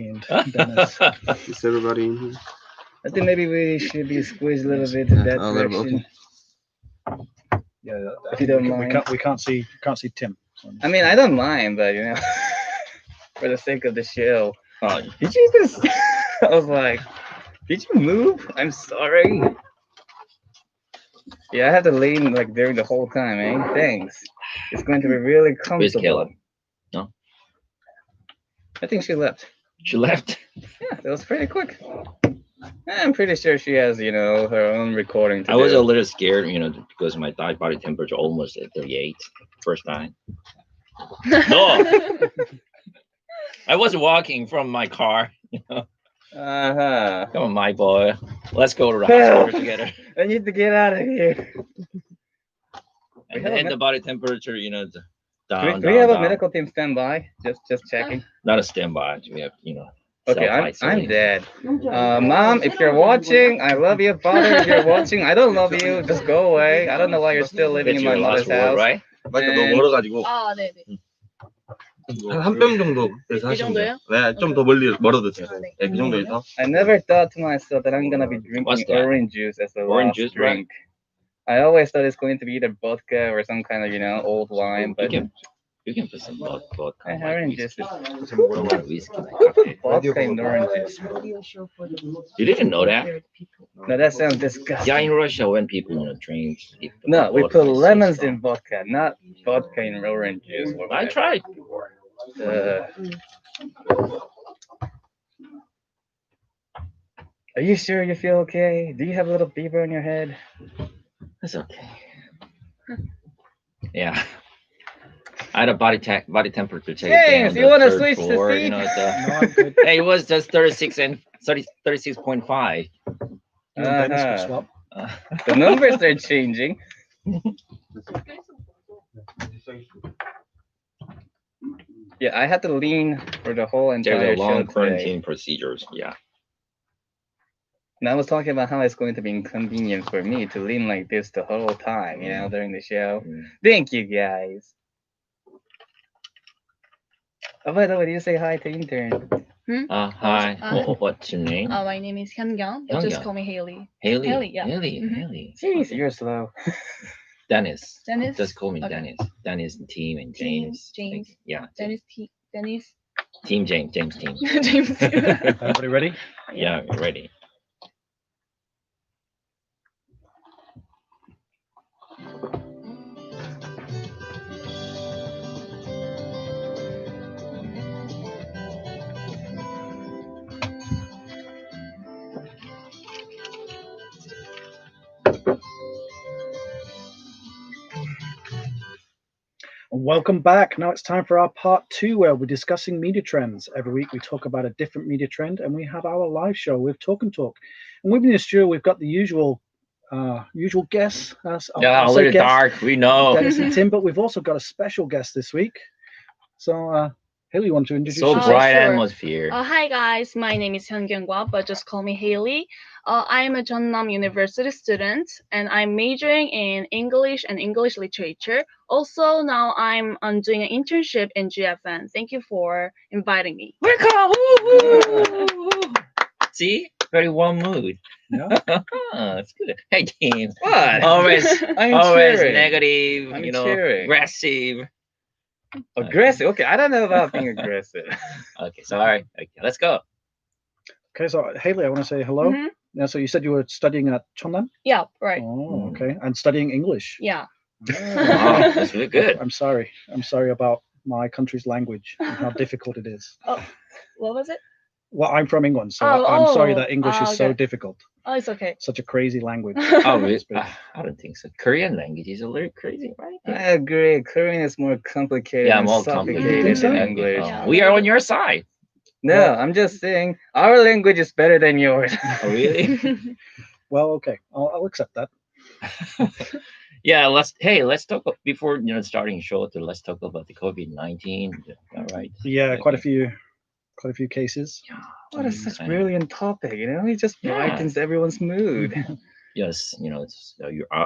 And Dennis. Is everybody in here? I think maybe we should be squeezed a little bit in that A little bit, direction. Yeah, If you don't we mind. can't see Tim. So I mean, I don't mind, but for the sake of the show. Oh, Did you just? I was like, did you move? I'm sorry. Yeah, I had to lean like during the whole time, eh? Thanks. It's going to be really where's comfortable. Kayla? No, I think she left. she left. Yeah, that was pretty quick. I'm pretty sure she has, her own recording to I was do. a little scared, because my body temperature almost at 38 first time. No, I was walking from my car. Uh-huh. Come on, my boy. Let's go to the hospital together. I need to get out of here. And have a then the med- body temperature, down, Do we have a down. medical team standby? Just checking. Not a standby. We have, Okay, I'm self-isolate. dead. Mom, if you're watching, I love you. Father, if you're watching, I don't love you. Just go away. I don't know why you're still living That's in my your mother's last word, house. right? 맞아, 네. 너무 멀어가지고 아, 네네. 한 뼘 정도 이 정도요? 네, 좀 더 멀어도 돼요. 아, 네. 네, 그 정도에서. I never thought to myself that I'm gonna be drinking What's that? orange juice as a Orange last juice, right? drink. I always thought it's going to be either vodka or some kind of old wine, but You can put some vodka. I like orange whiskey. juice. Like whiskey, like coffee. Vodka and orange juice. You didn't know that? No, that sounds disgusting. Yeah, in Russia, when people drink. it- No, we vodka put is so lemons strong. in vodka, not vodka in orange juice. Or I whatever. tried before. Are you sure you feel okay? Do you have a little fever on your head? It's okay. Yeah. I had a body temperature check. Hey, down if the you want to third switch floor, the seat. No, I'm good. Hey, it was just 36 and 36.5. You and Dennis Uh-huh. could swap. The numbers are changing. Yeah, I had to lean for the whole entire There's a show long today. quarantine procedures. Yeah. And I was talking about how it's going to be inconvenient for me to lean like this the whole time, during the show. Mm. Thank you, guys. Oh, by the way, did you say hi to intern? Hi. What's your name? My name is Hyungyang, but just Hyungyang. call me Haley. Haley. Haley, yeah. Haley. Mhm. Haley. Jeez, you're slow. Dennis. Dennis. Just call me Okay. Dennis. Dennis, team, and Team, James. James. Yeah. Dennis. Team James. James team. James. Everybody ready? Yeah, ready. Welcome back. Now it's time for our part 2 where we're discussing media trends. Every week we talk about a different media trend and we have our live show with Talk and Talk. And with me in the studio, we've got the usual guests. Yeah, a little dark. We know. Dennis and Tim, but we've also got a special guest this week. So, Haley, you want to introduce So yourself? bright sure. atmosphere. Hi guys, my name is Hyungyang Gwa, but just call me Haley. I am a Jeonnam University student, and I'm majoring in English and English literature. Also, now I'm doing an internship in GFN. Thank you for inviting me. Welcome. Woo-hoo. See, very warm mood. Yeah. That's good. Hey, team. What? Always, I'm always cheering. negative. I'm cheering. Aggressive. Aggressive. Okay, I don't know about being aggressive. Okay, sorry. Okay, let's go. Okay, so Haley, I want to say hello. Mhm. Yeah, so you said you were studying at Cheonnam? Yeah, right. Oh, okay. And studying English. Yeah. Wow, that's really good. I'm sorry. I'm sorry about my country's language and how difficult it is. What was it? Well, I'm from England, so Oh, I'm sorry oh. that English is so Okay. difficult. Oh, it's okay. Such a crazy language. Oh, really? Speak. I don't think so. Korean language is a little crazy, right? I agree. Korean is more complicated. Yeah, and more sophisticated complicated so? than than English. Yeah. We are on your side. No, I'm just saying our language is better than yours. Oh, really? Well, okay. I'll accept that. Yeah. Let's talk before starting show. Let's talk about the COVID-19. All right. Yeah, quite a Okay. few cases. What a such I know. brilliant topic, It just Yeah. brightens everyone's mood. Yes, it's,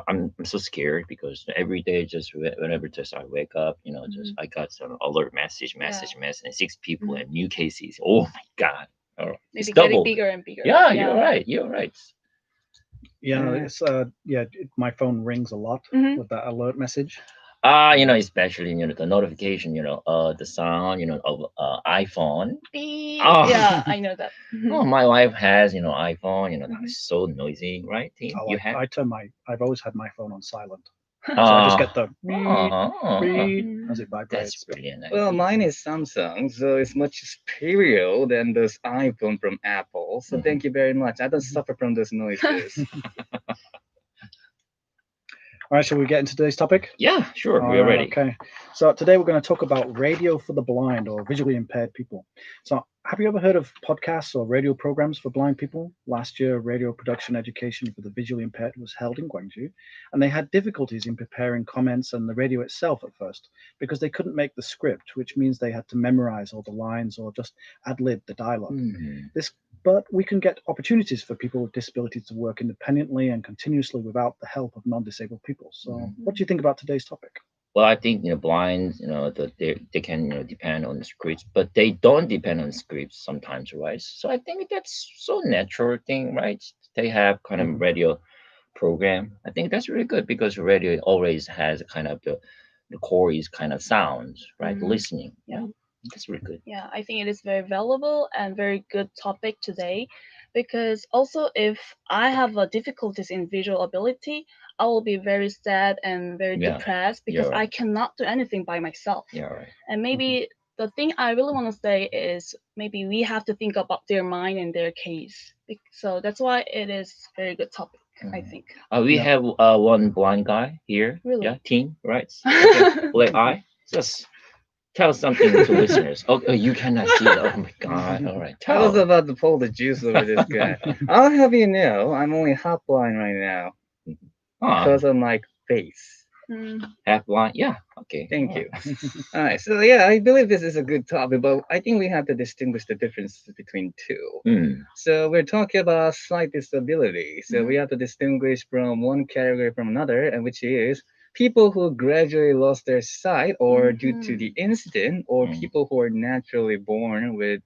I'm so scared because every day, just whenever just I wake up, just I got some alert message, and 6 people and new cases. Oh my God. Oh, it's Maybe getting double. bigger and bigger. Yeah, you're right. You're right. Yeah, Yeah. it's my phone rings a lot Mhm. with that alert message. Especially the notification, the sound, of iPhone. Beep. Oh. Yeah, I know that. Mhm. Oh, my wife has, iPhone, Mhm. that's so noisy, right, Team? Oh, You have? I've always had my phone on silent, so I Ah. just get the beep, beep Mm. as it That's vibrates. brilliant. Well, idea. mine is Samsung, so it's much superior than this iPhone from Apple. So Mhm. thank you very much. I don't suffer from those noises. All right, shall we get into today's topic? Yeah, sure. All We are right, ready. Okay. So today we're going to talk about radio for the blind or visually impaired people. So have you ever heard of podcasts or radio programs for blind people? Last year, radio production education for the visually impaired was held in Gwangju, and they had difficulties in preparing comments and the radio itself at first because they couldn't make the script, which means they had to memorize all the lines or just ad-lib the dialogue. Mhm. But we can get opportunities for people with disabilities to work independently and continuously without the help of non-disabled people. So, what do you think about today's topic? Well, I think blind, they can depend on the scripts, but they don't depend on scripts sometimes, right? So I think that's so natural thing, right? They have kind of Mhm. radio program. I think that's really good because radio always has kind of the core is kind of sounds, right? Mhm. Listening. Yeah. That's really good. Yeah, I think it is very valuable and very good topic today, because also if I have difficulties in visual ability, I will be very sad and very Yeah, depressed because you're I right. cannot do anything by myself. Yeah, right. And maybe the thing I really want to say is maybe we have to think about their mind and their case. So that's why it is very good topic, I Mhm. think. We Yeah. have one blind guy here. Really? Yeah, team, right? Okay. Black eye. Just tell something to listeners. Oh, you cannot see it. Oh my God. All right. I was Tell. about to pull the juice over this guy. I'll have you know, I'm only half blind right now Ah, because of my face. Mm. half blind. Yeah. Okay. Thank all you. right. All right, so yeah, I believe this is a good topic, but I think we have to distinguish the differences between two. Mm. So we're talking about slight disability. So we Mhm. have to distinguish from one category from another, and which is people who gradually lost their sight or due to the incident, or Mm. people who are naturally born with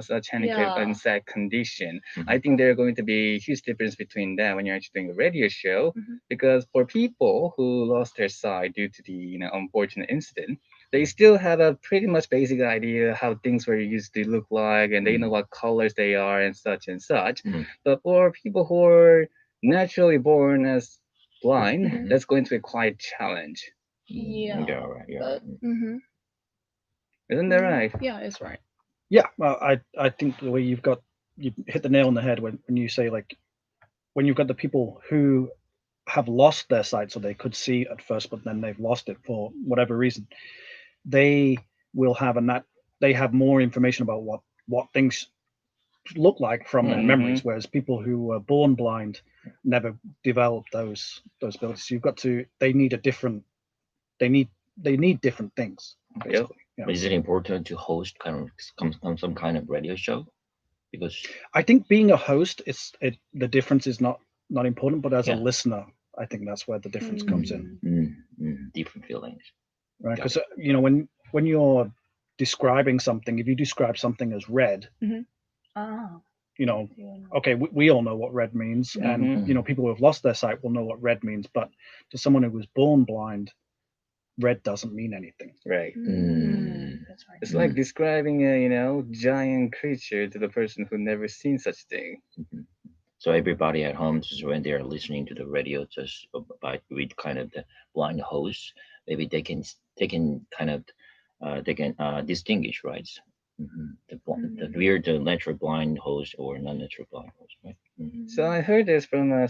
such handicap Yeah. and sad condition. Mhm. I think there are going to be a huge difference between that when you're actually doing a radio show, Mhm. because for people who lost their sight due to the unfortunate incident, they still have a pretty much basic idea how things were used to look like, and they know what colors they are and such and such. Mhm. But for people who are naturally born as blind, Mhm. that's going to be quite a challenge. Yeah. Yeah. Right. Yeah. But, mhm. Isn't that right? Yeah, it's right. Yeah, well, I think the way you hit the nail on the head when you say like when you've got the people who have lost their sight, so they could see at first, but then they've lost it for whatever reason. They will have they have more information about what things look like from their Mhm. memories, whereas people who were born blind never developed those abilities. So you've got to they need a different they need they need different things Yep. basically. Yeah. But is it important to host kind of some kind of radio show? Because I think being a host the difference is not important, but as a Yeah. listener, I think that's where the difference comes in, different feelings. right? Got Because when you're describing something, if you describe something as red, Ah. okay, we all know what red means, and Mhm. people who have lost their sight will know what red means, but to someone who was born blind, red doesn't mean anything. Right. That's right. It's like describing a giant creature to the person who never seen such thing. Mhm. So everybody at home, just when they are listening to the radio, just by with kind of the blind host, maybe they can kind of they can distinguish, right? The weird the natural blind host or non-natural blind host, right? So I heard this from a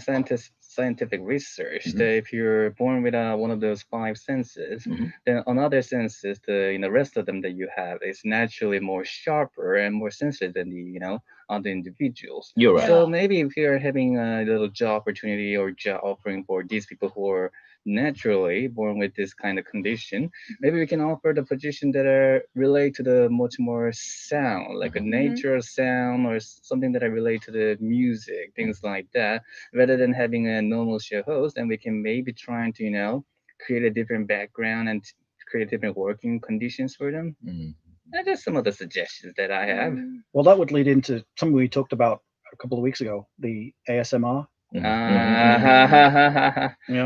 scientific research that if you're born with one of those five senses, Mhm. then on other senses, the rest of them that you have is naturally more sharper and more sensitive than the other individuals. You're right. So maybe if you're having a little job opportunity or job offering for these people who are naturally born with this kind of condition, maybe we can offer the position that are relate to the much more sound, like a natural sound or something that are relate to the music, things like that, rather than having a normal show host. And we can maybe trying to, create a different background and create different working conditions for them. Mm. And just some of the suggestions that I have. Well, that would lead into something we talked about a couple of weeks ago, the ASMR.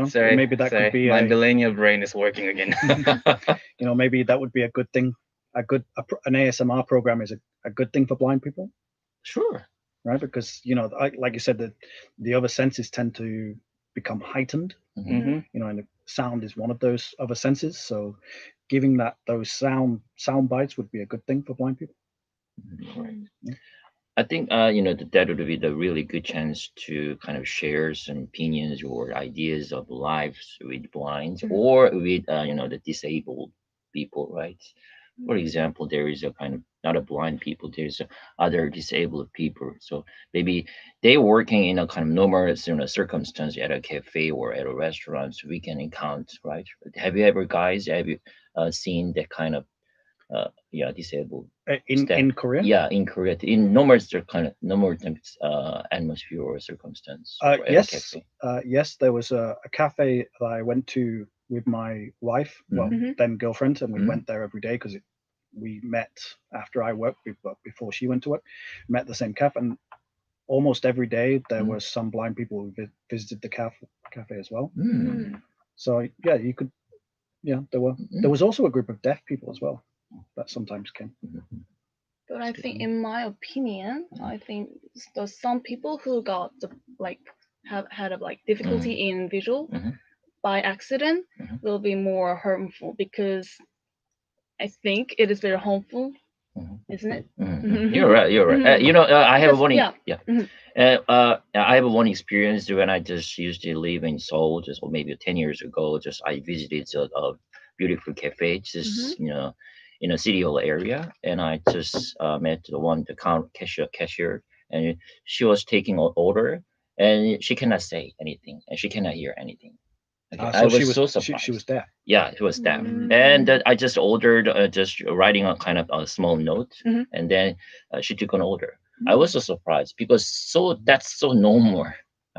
Sorry, maybe that could be my a, millennial brain is working again. maybe that would be a good thing. An ASMR program is a good thing for blind people, Sure. right? Because like you said, that the other senses tend to become heightened. hmm And sound is one of those other senses. So, giving those sound bites would be a good thing for blind people. Right. I think that would be the really good chance to kind of share some opinions or ideas of lives with blinds or with the disabled people, right? For example, there is a kind of not a blind people, there's other disabled people. So maybe they working in a kind of normal circumstance at a cafe or at a restaurant, so we can encounter, right? Have you ever seen that kind of disabled In Korea? Yeah, in Korea, in normal kind of normal atmosphere or circumstance. Or at a Yes, cafe. yes. There was a cafe that I went to with my wife, well, then girlfriend, and we went there every day because we met after I worked, but before she went to work. Met at the same cafe, and almost every day there were some blind people who visited the cafe as well. So yeah, you could. Yeah, there was also a group of deaf people as well that sometimes came. But I think, in my opinion, I think there's some people who got have had a difficulty in visual by accident will be more harmful, because I think it is very harmful, isn't it? You're right. You're right. I have one. Yeah. I have one experience when I just used to live in Seoul, just maybe 10 years ago. Just I visited a beautiful cafe, just in a city hall area, and I just met the cashier, and she was taking an order, and she cannot say anything, and she cannot hear anything. Okay. I was so surprised. She was deaf. Yeah, she was deaf, and I just ordered, just writing a kind of a small note, and then she took an order. I was so surprised because that's so normal.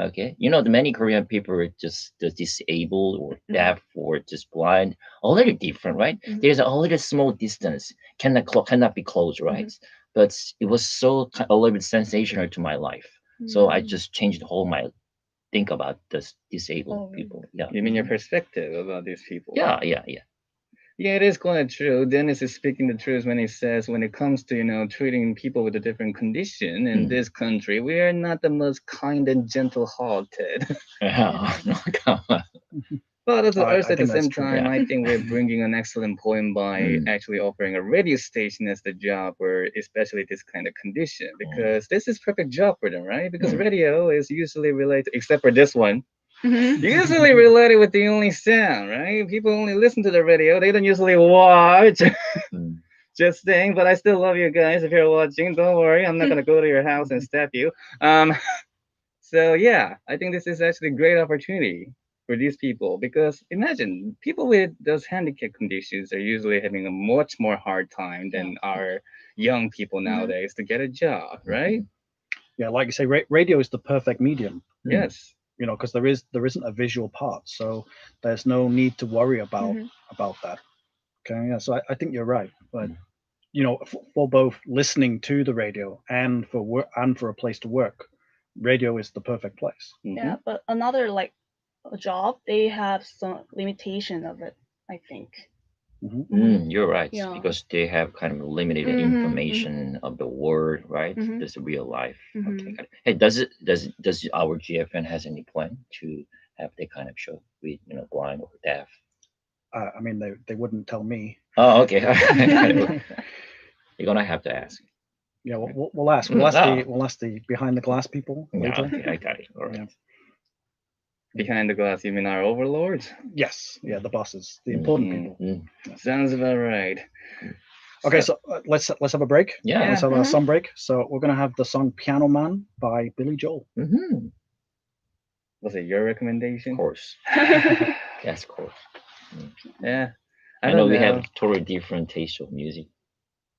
Okay, the many Korean people are just disabled or deaf or just blind, a little different, right? There's a little small distance cannot be close, right? But it was so a little bit sensational to my life, so I just changed the whole my think about this disabled people. Yeah, You mean your perspective about these people? yeah. Yeah, it is quite true. Dennis is speaking the truth when he says, when it comes to treating people with a different condition in this country, we are not the most kind and gentle-hearted. Come on. But at I the think same that's true, time, yeah. I think we're bringing an excellent point by actually offering a radio station as the job for especially this kind of condition, because this is perfect job for them, right? Because radio is usually related, except for this one, usually related with the only sound, right? People only listen to the radio; they don't usually watch. Just saying, but I still love you guys. If you're watching, don't worry, I'm not gonna go to your house and stab you. So yeah, I think this is actually a great opportunity for these people, because imagine people with those handicap conditions are usually having a much more hard time than our young people nowadays to get a job, right? Yeah, like you say, radio is the perfect medium. Yes. Because there isn't a visual part, so there's no need to worry about that. Okay, yeah. So I think you're right, but for both listening to the radio and for work and for a place to work, radio is the perfect place. Yeah, but another a job, they have some limitation of it, I think. You're right, Yeah. because they have kind of limited information of the word, right? This real life. Okay, got it. Hey, does our GFN has any plan to have that kind of show with blind or deaf? I mean, they wouldn't tell me. Oh, okay. You're gonna have to ask. Yeah, we'll ask. We'll ask the behind the glass people later. Okay, I got it. All right. Yeah. Behind the glass, you mean our overlords? Yes, yeah, the bosses, the important people. Sounds about right. Okay, so let's have a break. Yeah. Let's have a song break. So we're gonna have the song "Piano Man" by Billy Joel. Was it your recommendation? Of course. That's cool. Yeah. I don't know we have totally different taste of music.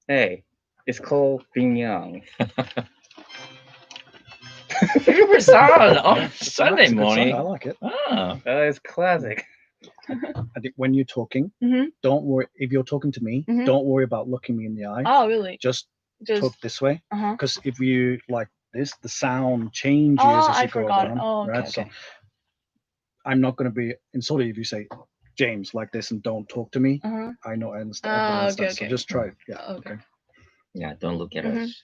Hey, it's called being young. Favorite song on It's a Sunday good song, I morning. like it. Ah, It's classic. I think when you're talking, Mhm. don't worry. If you're talking to me, Mhm. don't worry about looking me in the eye. Oh, really? Just Just. talk this way, Uh-huh. because if you like this, the sound changes Oh, as I you go forgot. down. Oh, okay, right? okay. So I'm not going to be insulted if you say James like this and don't talk to me. Uh-huh. I know, I understand. Ah, everyone okay, understands. So okay. just try it. Yeah. Okay. Okay. yeah, don't look at Mhm. us.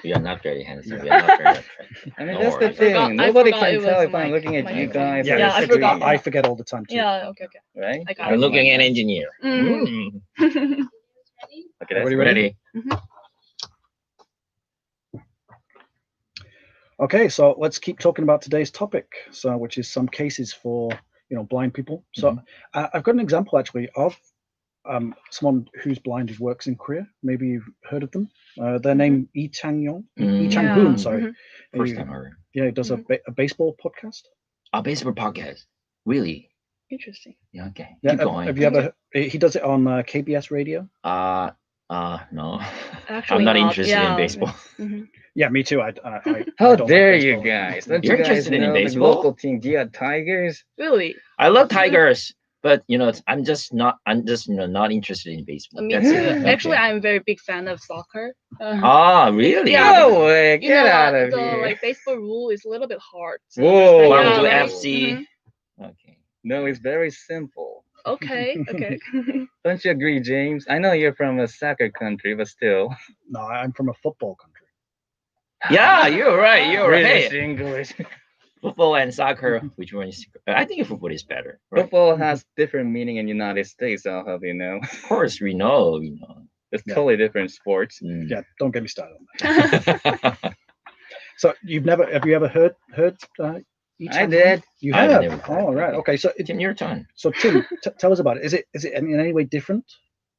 We are not very handsome. Yeah. We are not very attractive. I mean, Don't that's the worry. thing. I Nobody forgot can it tell was if I'm my- looking at my you phone. guys. Yeah, or Yeah, I if it's forgot. you, I forget all the time too. Yeah. Okay. Okay. Right? I got You're it. looking at engineer. Mm. Mm. Okay, that's Everybody ready? Ready? Okay, so let's keep talking about today's topic, so which is some cases for blind people. So I've got an example actually of someone who's blind who works in Korea. Maybe you've heard of them. Their name Lee Chang-yong, Lee Mm. Chang-hoon. Yeah. Sorry, Mhm. First He- time heard. yeah, he does a baseball podcast. A baseball podcast. Really? Interesting. Yeah. Okay. Yeah, Keep going. have you ever? He does it on KBS radio. No. Actually, I'm not not. interested in Yeah. baseball. Mhm. Yeah, me too. I How don't dare like you baseball. guys? Don't You're you guys interested in know the baseball? local team, Gia Tigers? Really? I love Tigers, but I'm just not not interested in baseball. Me That's too. it. Actually, Okay. I'm a very big fan of soccer. Ah, really? Yeah, No way! You Get know out that of the here! baseball rule is a little bit hard. To Whoa. understand. Guangzhou Yeah, right? FC. Mhm. Okay. No, it's very simple. Okay. Okay. Don't you agree, James? I know you're from a soccer country, but still. No, I'm from a football country. Yeah, you're right. You're right. British Hey, English. football and soccer. Which one is? I think football is better. Right? Football has different meaning in United States. I'll have you know. Of course, we know. It's Yeah. totally different sports. Mm. Yeah, don't get me started on that. So have you ever heard Lee I Chang-hoon? did. You I've have? never heard. Oh, right. Okay. So Tim, your turn. Tim, tell us about it. Is it in any way different?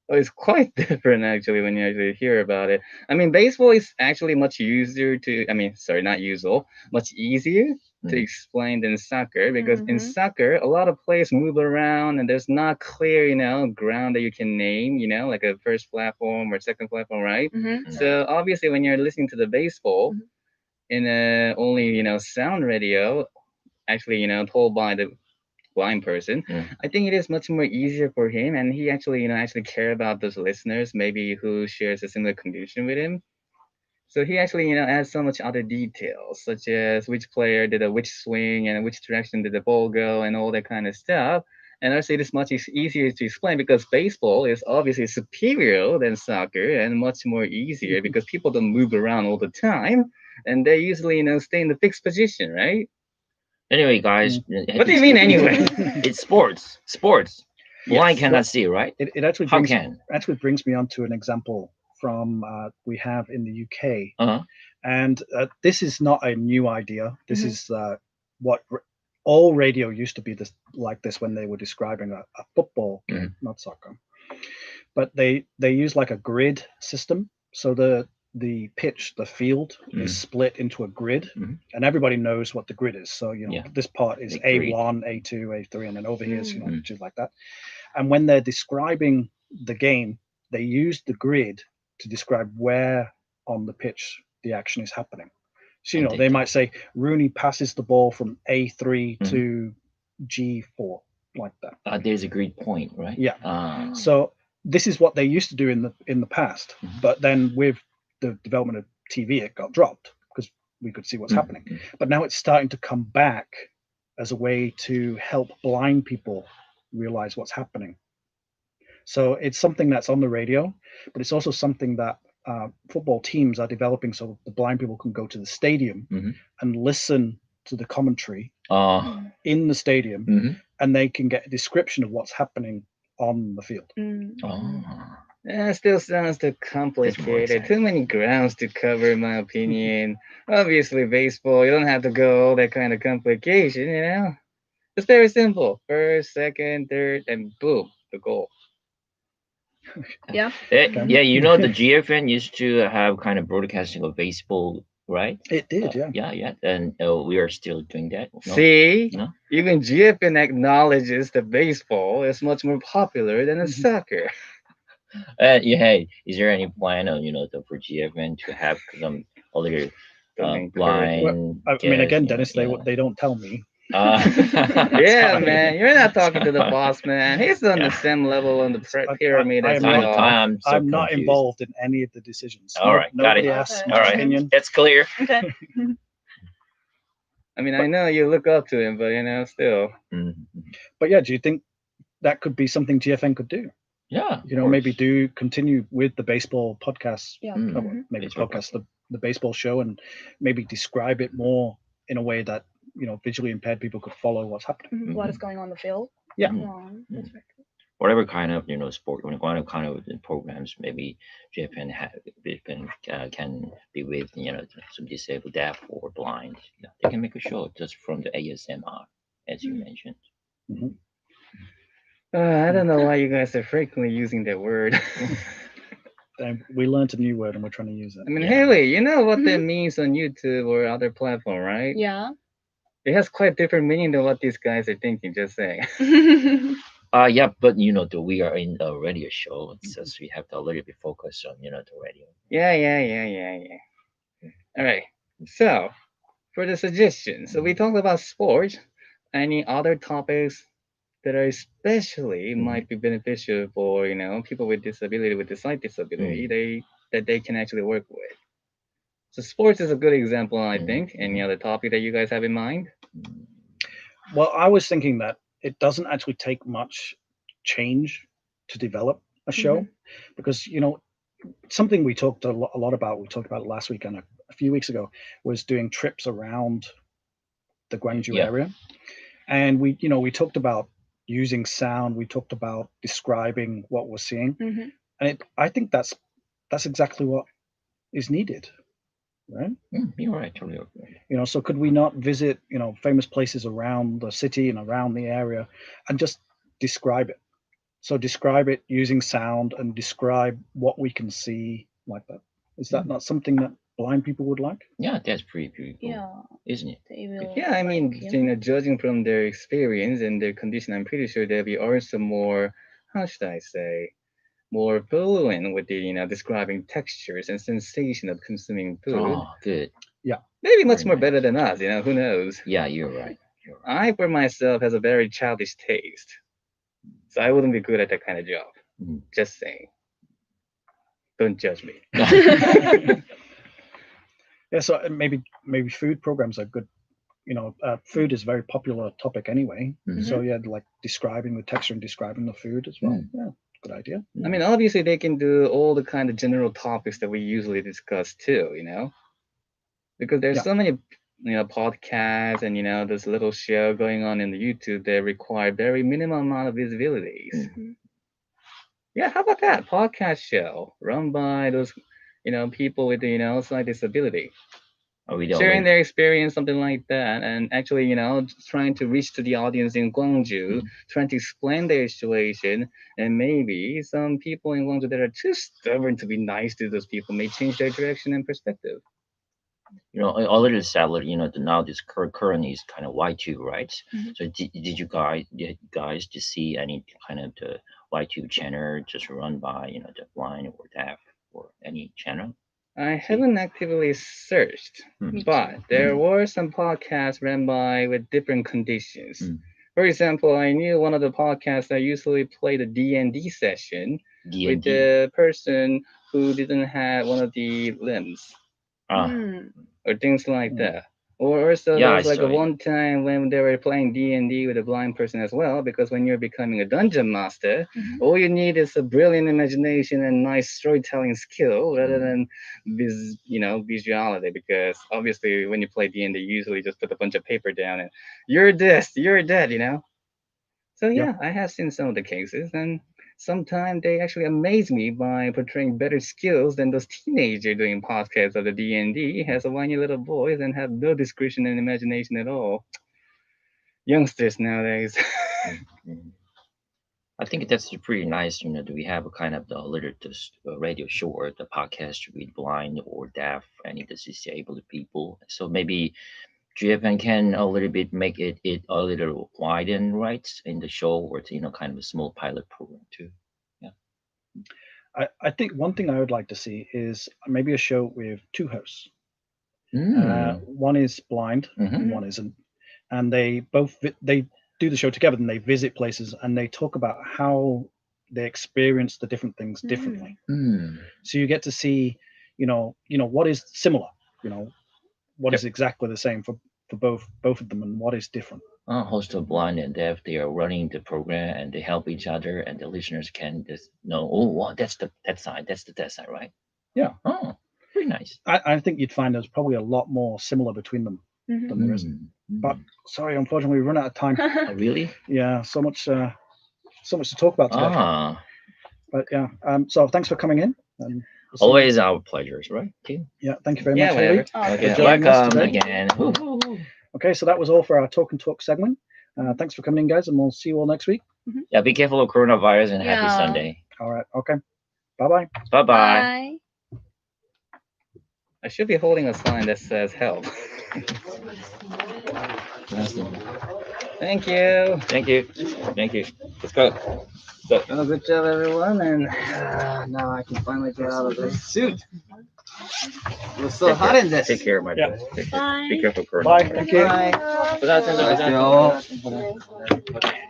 Well, it's quite different actually when you actually hear about it. I mean, baseball is actually much easier to. I mean, sorry, not usual. Much easier to Mm. explain than soccer because in Mhm. soccer a lot of players move around and there's not clear, ground that you can name, like a first platform or second platform, right? Mhm. So obviously, when you're listening to the baseball Mhm. in a only sound radio, actually told by the blind person, Mm. I think it is much more easier for him, and he actually actually care about those listeners maybe who shares a similar condition with him. So he actually adds so much other details such as which player did which swing and which direction did the ball go and all that kind of stuff. And also, it is much easier to explain because baseball is obviously superior than soccer and much more easier because people don't move around all the time and they usually stay in the fixed position, right? Anyway, guys. What do you mean anyway? It's sports. Sports. Blind Yes. cannot see, right? It actually How brings me on to an example from we have in the UK, Uh-huh. and this is not a new idea. This Mhm. is what all radio used to be like this when they were describing a football game, Mhm. not soccer. But they use like a grid system. So the pitch, the field is split into a grid, Mhm. and everybody knows what the grid is. So Yeah. this part is The grid. A1, A2, A3, and then over here is Mhm. which is like that. And when they're describing the game, they use the grid to describe where on the pitch the action is happening. So And they might say Rooney passes the ball from A3 Mhm. to G4, like that. There's a great point, right? Yeah. Ah. So this is what they used to do in the past, Mhm. but then with the development of TV, it got dropped because we could see what's happening. Mhm. But now it's starting to come back as a way to help blind people realize what's happening. So it's something that's on the radio, but it's also something that football teams are developing so the blind people can go to the stadium Mhm. and listen to the commentary Uh, in the stadium, mhm. and they can get a description of what's happening on the field. Mm. Oh. It still sounds too complicated. Too many grounds to cover, in my opinion. Obviously, baseball, you don't have to go all that kind of complication, It's very simple. First, second, third, and boom, the goal. Yeah. Okay. Yeah, the GFN used to have kind of broadcasting of baseball right? It did, yeah. Yeah. And we are still doing that. No? See, No? even GFN acknowledges that baseball is much more popular than a Mhm. soccer. Yeah, hey, is there any plan on for GFN to have some other Don't encourage it. blind? I mean, guests, again, Dennis, they don't tell me. Yeah, sorry. man, you're not talking to the boss, man. He's on Yeah. the same level on the I pyramid I as am we not. are. I'm so I'm not confused. involved in any of the decisions. All right, got Nobody it. asks Okay. my All right, opinion. it's clear. Okay. I mean, I know you look up to him, but still. Mhm. But yeah, do you think that could be something GFN could do? Yeah, You know, maybe do continue with the baseball podcast, Yeah. Mm. or Mhm. maybe Baseball podcast the baseball show, and maybe describe it more in a way that visually impaired people could follow what's happening. Mhm. What is going on in the field? Yeah. That's very good. Whatever kind of sport, whatever kind of programs, maybe Japan can be with some disabled, deaf or blind. They can make a show just from the ASMR, as you Mm. mentioned. I don't know why you guys are frequently using that word. And we learned a new word and we're trying to use it. I mean, Yeah. Haley, you know what that Mhm. means on YouTube or other platform, right? Yeah. It has quite different meaning than what these guys are thinking. Just saying. Yeah, but we are in a radio show, so we have to a little bit focus on the radio. Yeah. All right. So, for the suggestion, so we talked about sports. Any other topics that are especially might be beneficial for people with disability, with the sight disability, that they can actually work with. So sports is a good example, I think. Any other topic that you guys have in mind? Well, I was thinking that it doesn't actually take much change to develop a show, because something we talked a lot about. We talked about it last week and a few weeks ago, was doing trips around the Gwangju Yeah. area, and we talked about using sound. We talked about describing what we're seeing, Mhm. and I think that's exactly what is needed, right? You're right, totally agree. So could we not visit famous places around the city and around the area and just describe it? So describe it using sound and describe what we can see like that. Is that not something that blind people would like? Yeah, that's pretty cool, Yeah. isn't it? They will. Yeah, I mean, like, judging from their experience and their condition, I'm pretty sure they'll be also more, how should I say, more fluent with the describing textures and sensation of consuming food. Oh, good. Maybe much Very more nice. better than us. Who knows? Yeah, you're right. I, for myself, has a very childish taste, so I wouldn't be good at that kind of job. Mhm. Just saying. Don't judge me. Yeah, so maybe food programs are good. Food is a very popular topic anyway. Mhm. So yeah, like describing the texture and describing the food as well. Yeah, good idea. I mean, obviously, they can do all the kind of general topics that we usually discuss too, because there's Yeah. so many, podcasts and, this little show going on in the YouTube that require very minimal amount of visibilities. Mhm. Yeah, how about that podcast show run by those, people with sight disability, Are we sharing their experience, something like that, and actually, trying to reach to the audience in Gwangju, trying to explain their situation, and maybe some people in Gwangju that are too stubborn to be nice to those people may change their direction and perspective. a little sadly, now this current is kind of Y2, right? Mhm. So did you guys to see any kind of the Y2 channel just run by the blind or deaf or any channel? I haven't actively searched, Mhm. but there were some podcasts run by with different conditions. Mm. For example, I knew one of the podcasts that usually played a D&D session with D&D. the person who didn't have one of the limbs Mm. or things like that. Or also Yeah, there was I like a saw it. one time when they were playing D&D with a blind person as well, because when you're becoming a dungeon master, Mhm. all you need is a brilliant imagination and nice storytelling skill rather than visuality, because obviously when you play D&D, you usually just put a bunch of paper down and you're this, you're that, So yeah, I have seen some of the cases, and sometimes they actually amaze me by portraying better skills than those teenagers doing podcasts of the D&D has a whiny little voice and have no discretion and imagination at all. Youngsters nowadays. I think that's pretty nice. That we have a kind of the little this radio show or the podcast with blind or deaf and disabled people. So maybe Japan can a little bit make it a little widen, right, in the show, or kind of a small pilot program too. I think one thing I would like to see is maybe a show with two hosts. One is blind, and one isn't, and they both they do the show together, and they visit places and they talk about how they experience the different things differently. So you get to see, what is similar, what is exactly the same for both of them, and what is different. Host of blind and deaf, they are running the program and they help each other, and the listeners can just know, oh, wow, that's that side, that's that side, right? Yeah. Oh, pretty nice. I think you'd find there's probably a lot more similar between them than there isn't. But sorry, unfortunately, we run out of time. Oh, really? Yeah, so much to talk about today. But yeah, so thanks for coming in. And we'll see you. Always our pleasures, right, Tim? Yeah, thank you very much, Haley. Okay, joining us welcome today. again. Okay, so that was all for our Talk and Talk segment. Thanks for coming in, guys, and we'll see you all next week. Yeah, be careful of coronavirus and happy Yeah. Sunday. All right, okay. Bye-bye. Bye-bye. Bye. I should be holding a sign that says help. Thank you. Thank you. Thank you. Let's go. Oh, good job, everyone. And now I can finally get out of this suit. It was so hot in this. Take care, my Yeah. dear. Take care. Bye. Be careful, Bye. coronavirus. Thank you. Bye. Good afternoon. Bye.